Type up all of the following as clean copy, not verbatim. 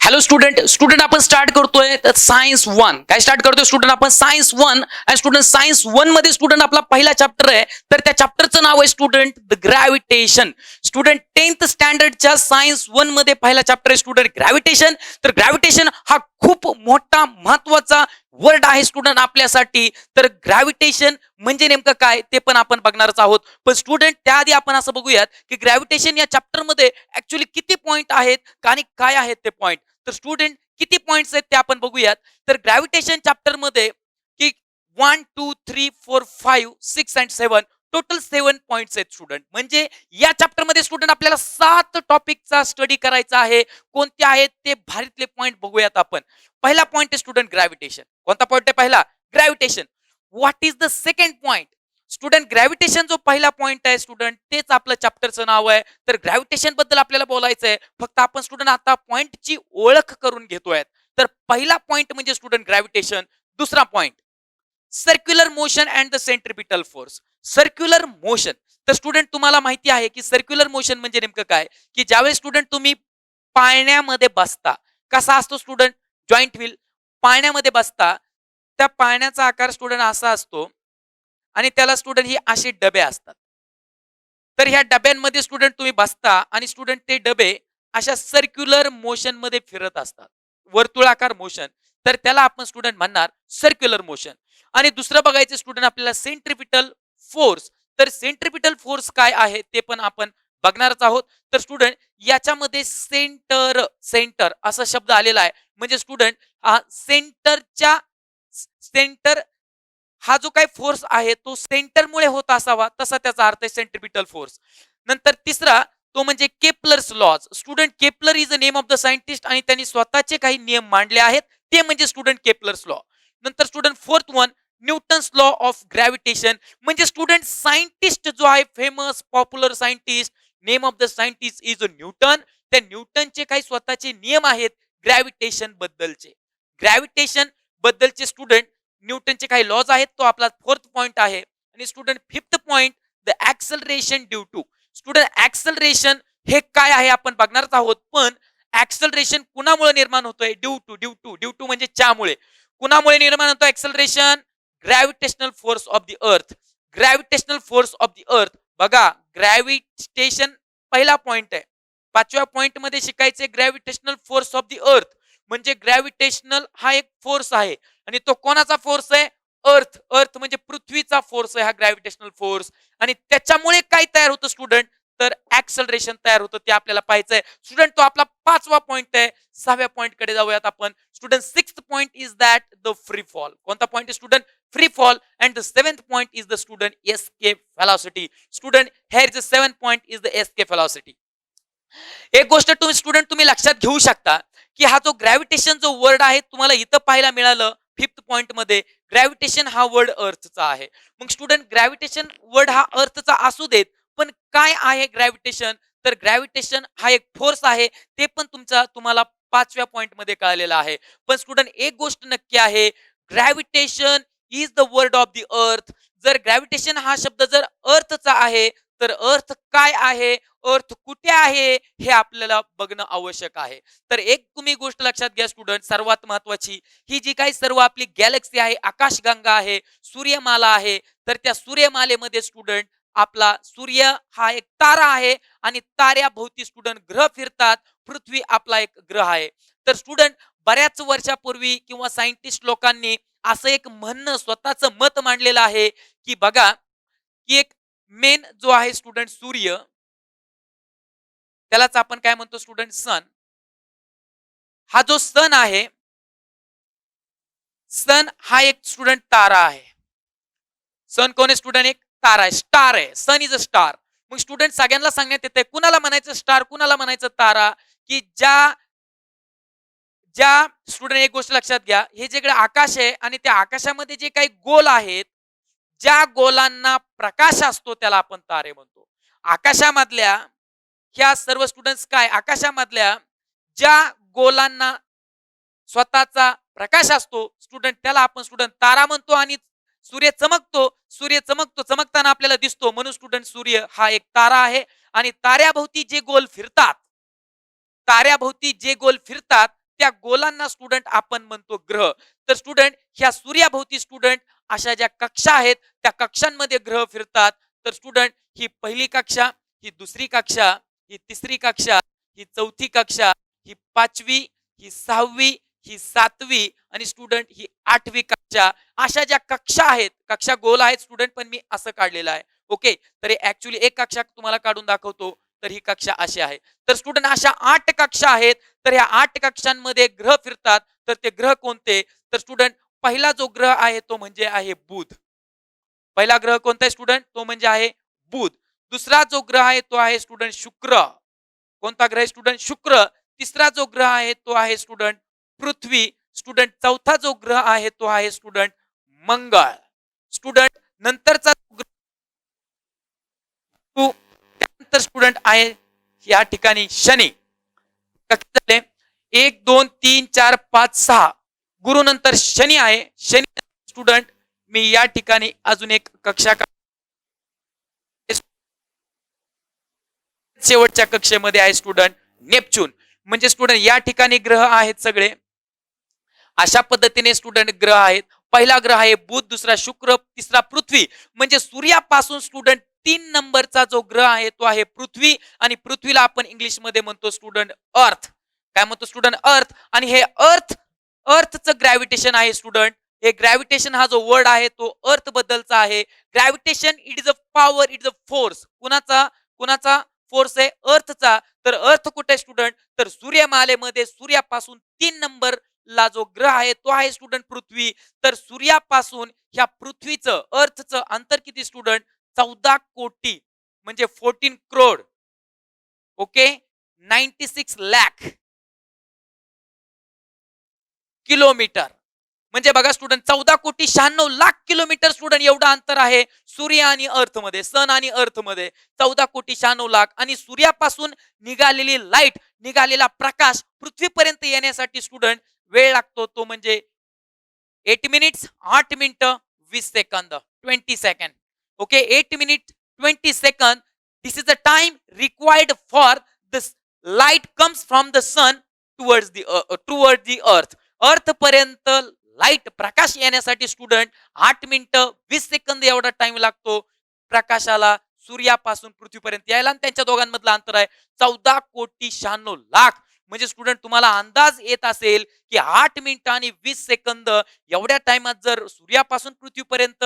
Hello student आपण start करतोय science 1. काय स्टार्ट करतोय स्टुडंट आपण सायन्स 1. आणि स्टुडंट सायन्स 1 मध्ये स्टुडंट आपला पहिला चॅप्टर आहे. तर त्या चॅप्टरचं नाव आहे student the gravitation. Student 10th स्टँडर्डच्या सायन्स 1 मध्ये पहिला चॅप्टर आहे स्टुडंट ग्रॅव्हिटेशन. तर ग्रॅव्हिटेशन हा खूप मोठा महत्वाचा वर्ड आहे स्टुडंट आपल्यासाठी. तर ग्रॅव्हिटेशन म्हणजे नेमकं काय ते पण आपण बघणारच आहोत. पण स्टुडंट त्याआधी आपण असं बघूयात की ग्रॅव्हिटेशन या चॅप्टर मध्ये ऍक्च्युली किती पॉइंट आहेत आणि काय आहेत ते पॉइंट. तर स्टुडंट किती पॉइंट्स आहेत ते आपण बघूयात. तर ग्रॅव्हिटेशन चॅप्टर मध्ये की 1 2 3 4 5 6 अँड 7 टोटल 7 पॉइंट्स आहेत स्टुडंट. म्हणजे या चॅप्टर मध्ये स्टुडंट आपल्याला 7 टॉपिकचा स्टडी करायचा आहे. कोणते आहेत ते भारीतले पॉइंट बघूयात आपण. पहिला पॉइंट आहे स्टुडंट ग्रॅव्हिटेशन. कोणता पॉइंट आहे पहिला? Gravitation. What is the second point? Student gravitation जो पहिला पॉइंट आहे स्टुडंट तेच आपलं चॅप्टरचं नाव आहे. तर ग्रॅव्हिटेशन बद्दल आपल्याला बोलायचं आहे. फक्त आपण स्टुडंट आता पॉइंटची ओळख करून घेतोय. तर पहिला पॉइंट म्हणजे स्टुडंट ग्रॅव्हिटेशन. दुसरा point circular motion and the centripetal force. Circular motion. तर स्टुडंट तुम्हाला माहिती आहे की सर्क्युलर मोशन म्हणजे नेमकं काय, की ज्यावेळेस स्टुडंट तुम्ही पाळण्यामध्ये बसता, कसा असतो स्टुडंट? Joint wheel. पाळण्यामध्ये बसता, त्या पाळण्याचा आकार स्टुडंट असा असतो आणि त्याला स्टुडंट ही असे डबे असतात. तर ह्या डब्यांमध्ये स्टुडंट तुम्ही बसता आणि स्टुडंट ते डबे अशा सर्क्युलर मोशन मध्ये फिरत असतात, वर्तुळाकार मोशन. तर त्याला आपण स्टुडंट म्हणणार सर्क्युलर मोशन. आणि दुसरं बघायचं स्टुडंट आपल्याला सेंट्रिपिटल फोर्स. तर सेंट्रिपिटल फोर्स काय आहे ते पण आपण बघणारच आहोत. तर स्टुडंट याच्यामध्ये सेंटर सेंटर असा शब्द आलेला आहे. म्हणजे स्टुडंट हा सेंटरच्या सेंटर हा जो काही फोर्स आहे तो सेंटरमुळे होत असावा, तसा त्याचा अर्थ आहे सेंट्रिपिटल फोर्स. नंतर तिसरा तो म्हणजे Kepler's laws. Student Kepler is a name of the scientist आणि त्यांनी स्वतःचे काही नियम मांडले आहेत, ते म्हणजे स्टुडंट केपलर्स लॉ. नंतर student fourth one Newton's law of gravitation. म्हणजे स्टुडंट सायंटिस्ट जो आहे famous popular scientist, name of the scientist is a Newton. त्या न्यूटनचे काही स्वतःचे नियम आहेत ग्रॅव्हिटेशन बद्दलचे. ग्रॅव्हिटेशन बद्दलचे स्टुडंट न्यूटनचे काही लॉज आहेत, तो आपला फोर्थ पॉइंट आहे. आणि student fifth point the acceleration due to. Student acceleration हे काय आहे आपण बघणारच आहोत. पण ऍक्सलरेशन कुणामुळे निर्माण होतोय? Due to due to due to म्हणजे त्यामुळे. कुणामुळे निर्माण होतो acceleration? Gravitational force of the earth. Gravitational force of the earth. बघा, ग्रॅव्हिटेशन पहिला पॉइंट आहे. पाचव्या पॉइंट मध्ये शिकायचे ग्रॅव्हिटेशनल फोर्स ऑफ द अर्थ. म्हणजे ग्रॅव्हिटेशनल हा एक फोर्स आहे आणि तो कोणाचा फोर्स आहे? अर्थ. अर्थ म्हणजे पृथ्वीचा फोर्स आहे हा ग्रॅव्हिटेशनल फोर्स. आणि त्याच्यामुळे काय तयार होतं स्टुडंट? तर ऍक्सलरेशन तयार होतं, ते आपल्याला पाहायचंय स्टुडंट. तो आपला पाचवा पॉइंट आहे. सहाव्या पॉइंट कडे जाऊयात आपण. Student sixth point is that the free fall. कोणता पॉइंट आहे student? Free fall. And the seventh point is the student escape velocity. Student hair is the seventh point is the escape velocity. एक गोष्ट तुम्ही student तुम्ही लक्षात घेऊ शकता की हा जो ग्रॅव्हिटेशन जो वर्ड आहे तुम्हाला इथं पाहायला मिळालं फिफ्थ पॉइंट मध्ये, ग्रॅव्हिटेशन हा वर्ड अर्थचा आहे. मग स्टुडंट ग्रॅव्हिटेशन वर्ड हा अर्थचा असू देत, पण काय आहे ग्रॅव्हिटेशन? तर ग्रॅव्हिटेशन हा एक फोर्स आहे, ते पण तुम्हाला पाचव्या पॉइंट मध्ये कळलेलं आहे. पण स्टुडंट एक गोष्ट नक्की आहे, gravitation is the word of the अर्थ. जर ग्रॅव्हिटेशन हा शब्द जर अर्थचा आहे तर अर्थ काय आहे, अर्थ कुठे आहे हे आपल्याला बघणं आवश्यक आहे. तर एक तुम्ही गोष्ट लक्षात घ्या स्टुडंट, सर्वात महत्वाची, ही जी काही सर्व आपली गॅलेक्सी आहे, आकाशगंगा आहे, सूर्यमाला आहे, तर त्या सूर्यमालेमध्ये स्टुडंट आपला सूर्य हा एक तारा आहे आणि ताऱ्याभोवती स्टुडंट ग्रह फिरतात. पृथ्वी आपला एक ग्रह आहे. तर स्टुडंट बऱ्याच वर्षापूर्वी किंवा सायंटिस्ट लोकांनी असं एक म्हणणं स्वतःचं मत मांडलेलं आहे की बघा, की एक मेन जो आहे स्टुडंट सूर्य, त्यालाच आपण काय म्हणतो स्टुडंट? सन. हा जो सन आहे, सन हा एक स्टुडंट तारा आहे. सन कोण आहे स्टुडंट? एक तारा आहे, स्टार आहे. सन इज अ स्टार. मग स्टुडंट सगळ्यांना सांगण्यात येते कुणाला म्हणायचं स्टार, कुणाला म्हणायचं तारा, की ज्या ज्या स्टुडंट एक गोष्ट लक्षात घ्या, हे जे आकाश आहे आणि त्या आकाशामध्ये जे काही गोल आहेत, ज्या गोलांना प्रकाश असतो त्याला आपण तारे म्हणतो. आकाशामधल्या ह्या सर्व स्टुडंट्स काय, आकाशामधल्या ज्या गोलांना स्वतःचा प्रकाश असतो स्टुडंट त्याला आपण स्टुडंट तारा म्हणतो. आणि सूर्य चमकतो, सूर्य चमकतो, चमकताना आपल्याला दिसतो, म्हणून स्टुडंट सूर्य हा एक तारा आहे. आणि ताऱ्याभोवती जे गोल फिरतात, ताऱ्याभोवती जे गोल फिरतात त्या गोलांना स्टुडंट आपण म्हणतो ग्रह. तर स्टुडंट ह्या सूर्याभोवती स्टुडंट अशा ज्या कक्षा आहेत त्या कक्षांमध्ये ग्रह फिरतात. तर स्टुडंट ही पहिली कक्षा, ही दुसरी कक्षा, ही तिसरी कक्षा, ही चौथी कक्षा, ही पाचवी, ही सहावी, ही सातवी आणि स्टुडंट ही आठवी कक्षा. अशा ज्या कक्षा आहेत, कक्षा गोल आहेत स्टुडंट, पण मी असं काढलेलं आहे. ओके, तर ऍक्च्युली एक कक्षा तुम्हाला काढून दाखवतो. तर ही कक्षा अशी आहे. तर स्टुडंट अशा 8 कक्षा आहेत. तर ह्या 8 कक्षांमध्ये ग्रह फिरतात. तर ते ग्रह कोणते? तर स्टुडंट पहिला जो ग्रह आहे तो म्हणजे आहे बुध. पहिला ग्रह कोणता आहे स्टुडंट? तो म्हणजे आहे बुध. दुसरा जो ग्रह आहे तो आहे स्टुडंट शुक्र. कोणता ग्रह आहे स्टुडंट? शुक्र. तिसरा जो ग्रह आहे तो आहे स्टुडंट पृथ्वी. स्टुडंट चौथा जो ग्रह आहे तो आहे स्टुडंट मंगळ. स्टुडंट नंतरचा त्यानंतर स्टुडंट आहे या ठिकाणी शनी. झाले 1 2 3 4 5 6. गुरु नंतर शनी आहे. शनी स्टुडंट मी या ठिकाणी अजून एक कक्षा शेवटच्या कक्षेमध्ये आहे स्टुडंट नेपच्यून. म्हणजे स्टुडंट या ठिकाणी ग्रह आहेत सगळे. अशा पद्धतीने स्टुडंट ग्रह आहेत. पहिला ग्रह आहे बुध, दुसरा शुक्र, तिसरा पृथ्वी. म्हणजे सूर्यापासून स्टुडंट 3 नंबरचा जो ग्रह आहे तो आहे पृथ्वी. आणि पृथ्वीला आपण इंग्लिश मध्ये म्हणतो स्टुडंट अर्थ. काय म्हणतो स्टुडंट? अर्थ. आणि हे अर्थचं ग्रॅव्हिटेशन आहे स्टुडंट. हे ग्रॅव्हिटेशन हा जो वर्ड आहे तो अर्थ बद्दलचा आहे. Gravitation it is a power, it is a force. कुणाचा फोर्स आहे? अर्थचा. तर अर्थ कुठे आहे स्टुडंट? तर सूर्यमालेमध्ये सूर्यापासून 3 नंबर ला जो ग्रह आहे तो आहे स्टुडंट पृथ्वी. तर सूर्यापासून ह्या पृथ्वीचं अर्थचं अंतर किती स्टुडंट? 14 कोटी म्हणजे 14 करोड. Okay, 96 lakh kilometre. म्हणजे बघा स्टुडंट 14 कोटी 96 लाख किलोमीटर स्टुडंट एवढं अंतर आहे सूर्य आणि अर्थ मध्ये, सन आणि अर्थ मध्ये. 14 कोटी 96 लाख. आणि सूर्यापासून निघालेली लाईट, निघालेला प्रकाश पृथ्वीपर्यंत येण्यासाठी स्टुडंट वेळ लागतो तो म्हणजे 8 मिनिट्स 8 मिनिटं 20 सेकंद 20 सेकंड. ओके, 8 मिनिट 20 सेकंद. This is the time required for the light comes from the sun towards the earth. Earth पर्यंत लाईट प्रकाश येण्यासाठी स्टुडंट 8 मिनिटं 20 सेकंद एवढा टाइम लागतो प्रकाशाला सूर्यापासून पृथ्वीपर्यंत यायला. आणि त्यांच्या दोघांमधलं अंतर आहे 14 कोटी 96 लाख. म्हणजे स्टुडंट तुम्हाला अंदाज येत असेल की 8 मिनिटं आणि 20 सेकंद एवढ्या टाइमात जर सूर्यापासून पृथ्वीपर्यंत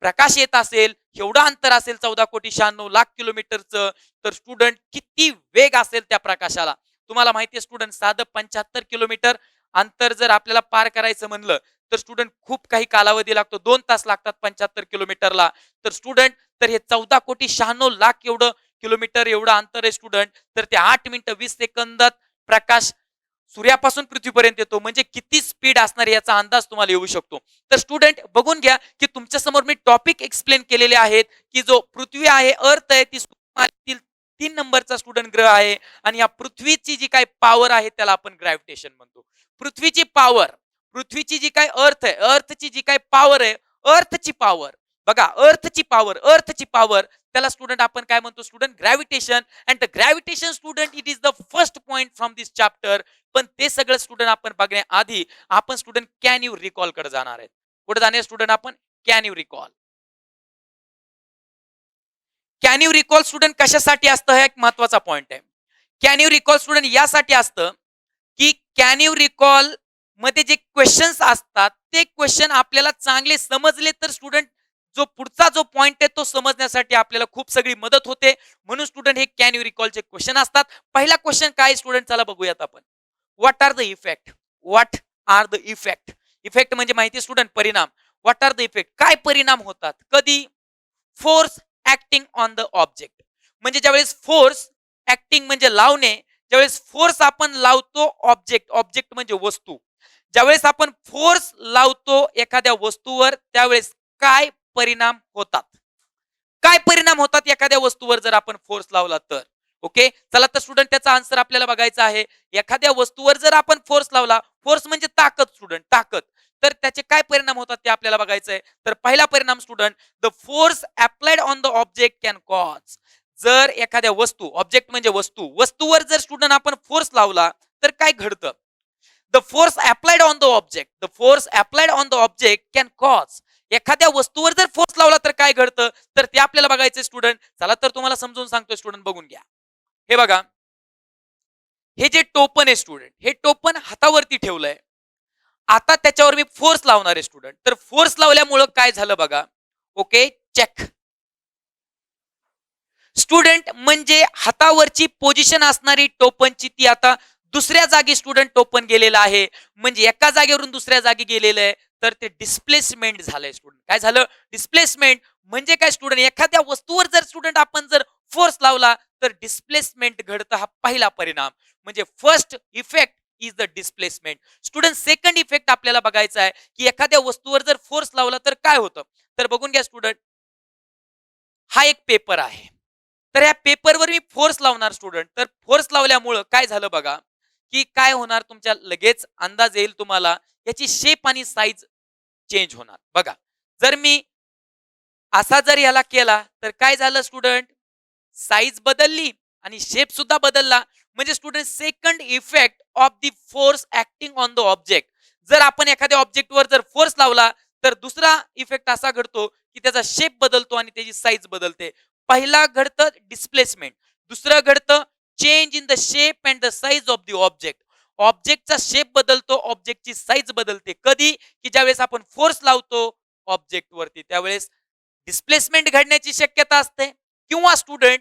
प्रकाश येत असेल, एवढं अंतर असेल 14 कोटी 96 लाख किलोमीटरचं, तर स्टुडंट किती वेग असेल त्या प्रकाशाला. तुम्हाला माहिती आहे स्टुडंट साधं 75 किलोमीटर अंतर जर आपल्याला पार करायचं म्हणलं तर स्टुडंट खूप काही कालावधी लागतो. 2 तास लागतात 75 किलोमीटरला. तर स्टुडंट तर हे 14 कोटी 96 लाख एवढं किलोमीटर एवढं अंतर आहे स्टुडंट. तर ते 8 मिनिटं 20 सेकंदात प्रकाश सूर्यापासून पृथ्वीपर्यंत येतो. म्हणजे किती स्पीड असणार याचा अंदाज तुम्हाला येऊ शकतो. तर स्टुडंट बघून घ्या की तुमच्या समोर मी टॉपिक एक्सप्लेन केलेले आहेत की जो पृथ्वी आहे, अर्थ आहे, ती 3 नंबरचा स्टुडंट ग्रह आहे. आणि या पृथ्वीची जी काही पॉवर आहे त्याला आपण ग्रॅव्हिटेशन म्हणतो. पृथ्वीची पॉवर, पृथ्वीची जी काही अर्थ आहे, अर्थची जी काही पॉवर आहे, अर्थची पॉवर बघा, अर्थची पॉवर त्याला स्टुडंट आपण काय म्हणतो student? Gravitation. And the gravitation student it is the first point from this chapter. पण ते सगळं स्टुडंट आपण बघण्याआधी आपण स्टुडंट कॅन यू रिकॉल कडे जाणार आहेत. कुठे जाणार स्टुडंट आपण? Can you recall. Can you recall student कशासाठी असतं? हा एक महत्वाचा पॉइंट आहे. कॅन यू रिकॉल स्टुडंट यासाठी असतं की कॅन यू रिकॉल मध्ये जे क्वेश्चन्स असतात ते क्वेश्चन आपल्याला चांगले समजले तर स्टुडंट जो पुढचा जो पॉइंट आहे तो समजण्यासाठी आपल्याला खूप सगळी मदत होते. म्हणून स्टुडंट हे कॅन यू रिकॉलचे क्वेश्चन असतात. पहिला क्वेश्चन काय स्टुडंट? चला बघूयात आपण. What are the effect? What are the effect? Effect म्हणजे माहिती स्टुडंट परिणाम. What are the effect? काय परिणाम होतात? कधी? Force acting on the object. म्हणजे ज्यावेळेस फोर्स ऍक्टिंग म्हणजे लावणे, ज्यावेळेस फोर्स आपण लावतो ऑब्जेक्ट म्हणजे वस्तू, ज्यावेळेस आपण फोर्स लावतो एखाद्या वस्तूवर त्यावेळेस काय परिणाम होतात? काय परिणाम होतात एखाद्या वस्तूवर जर आपण फोर्स लावला तर? ओके, चला तर स्टुडंट त्याचा आन्सर आपल्याला बघायचा आहे. एखाद्या वस्तूवर जर आपण फोर्स लावला, फोर्स म्हणजे ताकद स्टुडंट, ताकद, तर त्याचे काय परिणाम होतात ते आपल्याला बघायचं आहे. तर पहिला परिणाम student, the force applied on the object can cause. जर एखाद्या वस्तू, ऑब्जेक्ट म्हणजे वस्तू, वस्तूवर जर स्टुडंट आपण फोर्स लावला तर काय घडतं? The force applied on the object, the force applied on the object can cause, एखाद्या वस्तूवर जर फोर्स लावला तर काय घडतं, तर ते आपल्याला बघायचं स्टुडंट. चला तर तुम्हाला समजून सांगतो स्टुडंट, बघून घ्या. हे बघा, हे जे टोपन आहे स्टुडंट, हे टोपन हातावरती ठेवलंय. आता त्याच्यावर मी फोर्स लावणार आहे स्टुडंट. तर फोर्स लावल्यामुळं काय झालं बघा. Okay, check. स्टुडंट म्हणजे हातावरची पोझिशन असणारी टोपनची ती आता दुसऱ्या जागी स्टुडंट टोपन गेलेला आहे. म्हणजे एका जागेवरून दुसऱ्या जागी गेलेलं आहे. तर ते डिस्प्लेसमेंट झालंय स्टुडंट. काय झालं? डिस्प्लेसमेंट. म्हणजे काय स्टुडंट, एखाद्या वस्तूवर जर स्टुडंट आपण जर फोर्स लावला तर डिस्प्लेसमेंट घडतं. हा पहिला परिणाम. म्हणजे first effect is the displacement. Student second effect आपल्याला बघायचा आहे की एखाद्या वस्तूवर जर फोर्स लावला तर काय होतं. तर बघून घ्या स्टुडंट, हा एक पेपर आहे. तर या पेपरवर मी फोर्स लावणार स्टुडंट. तर फोर्स लावल्यामुळं काय झालं बघा, की काय होणार, तुमच्या लगेच अंदाज येईल तुम्हाला. याची शेप आणि साईज चेंज होणार. बघा, जर मी असा जर याला केला तर काय झालं स्टुडंट, साईज बदलली आणि शेप सुद्धा बदलला. म्हणजे student second effect of the force acting on the object. जर आपण एखाद्या ऑब्जेक्टवर जर फोर्स लावला तर दुसरा इफेक्ट असा घडतो की त्याचा शेप बदलतो आणि त्याची साईज बदलते. पहिला घडतं डिस्प्लेसमेंट, दुसरं घडतं change in the shape and the size of the object. ऑब्जेक्टचा शेप बदलतो, ऑब्जेक्टची साईज बदलते. कधी? की ज्यावेळेस आपण फोर्स लावतो ऑब्जेक्टवरती, त्यावेळेस डिस्प्लेसमेंट घडण्याची शक्यता असते. किंवा student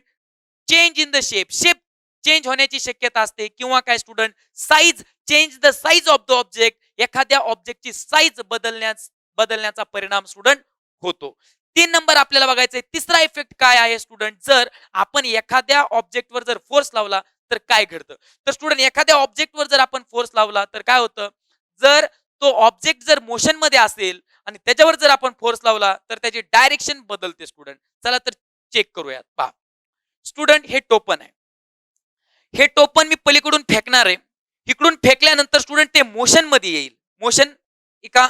change in the shape, shape change होण्याची शक्यता असते. किंवा काय student, size, change the size of the object, एखाद्या ऑब्जेक्टची साईज बदलण्याचा परिणाम स्टुडंट होतो. 3 नंबर आपल्याला बघायचंय. तिसरा इफेक्ट काय आहे स्टुडंट, जर आपण एखाद्या ऑब्जेक्टवर जर फोर्स लावला तर काय घडतं. तर स्टुडंट एखाद्या ऑब्जेक्टवर जर आपण फोर्स लावला तर काय होतं, जर तो ऑब्जेक्ट जर मोशन मध्ये असेल आणि त्याच्यावर जर आपण फोर्स लावला तर त्याची डायरेक्शन बदलते स्टुडंट. चला तर चेक करूयात. पहा स्टुडंट, हे टोपन आहे. हे टोपन मी पलीकडून फेकणार आहे. इकडून फेकल्यानंतर स्टुडंट ते मोशन मध्ये येईल. मोशन एका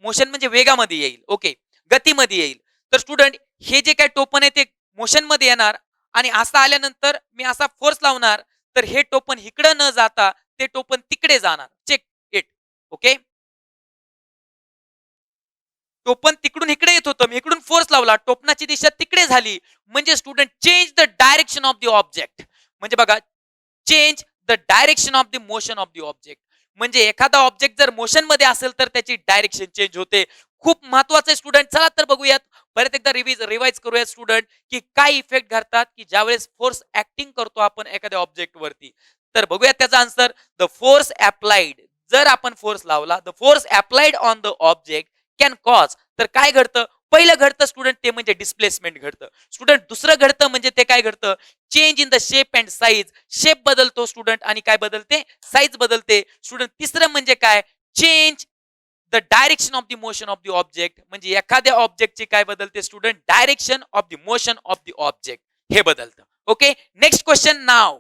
मोशन म्हणजे वेगामध्ये येईल. ओके, गतीमध्ये येईल. तर स्टुडंट हे जे काय टोपन आहे ते मोशन मध्ये येणार आणि असं आल्यानंतर मी असा फोर्स लावणार तर हे टोपन इकडे न जाता ते टोपन तिकडे जाणार. Check it. ओके, टोपन तिकडून इकडे येत होतं, मी इकडून फोर्स लावला, टोपनाची दिशा तिकडे झाली. म्हणजे student change the direction of the object. म्हणजे बघा, change the direction of the motion of the object. म्हणजे एखादा ऑब्जेक्ट जर मोशन मध्ये असेल तर त्याची डायरेक्शन चेंज होते. खूप महत्वाचं स्टुडंट. चला तर बघूयात, परत एकदा रिवाइज करूयात स्टुडंट, की काय इफेक्ट घडतात की ज्यावेळेस फोर्स ऍक्टिंग करतो आपण एखाद्या ऑब्जेक्ट वरती. तर बघूयात त्याचा आन्सर. द फोर्स अप्लाइड, जर आपण फोर्स लावला, the force applied on the object can cause. तर काय घडतं, पहिलं घडतं स्टुडंट ते म्हणजे डिस्प्लेसमेंट घडतं. स्टुडंट दुसरं घडतं म्हणजे ते काय घडतं, change in the shape and size. Shape बदलतो स्टुडंट आणि काय बदलते, साईज बदलते. स्टुडंट तिसरं म्हणजे काय, change the direction of the motion of the object. म्हणजे एखाद्या ऑब्जेक्टची काय बदलते student, direction of the motion of the object हे बदलतं. ओके, नेक्स्ट क्वेश्चन नाव.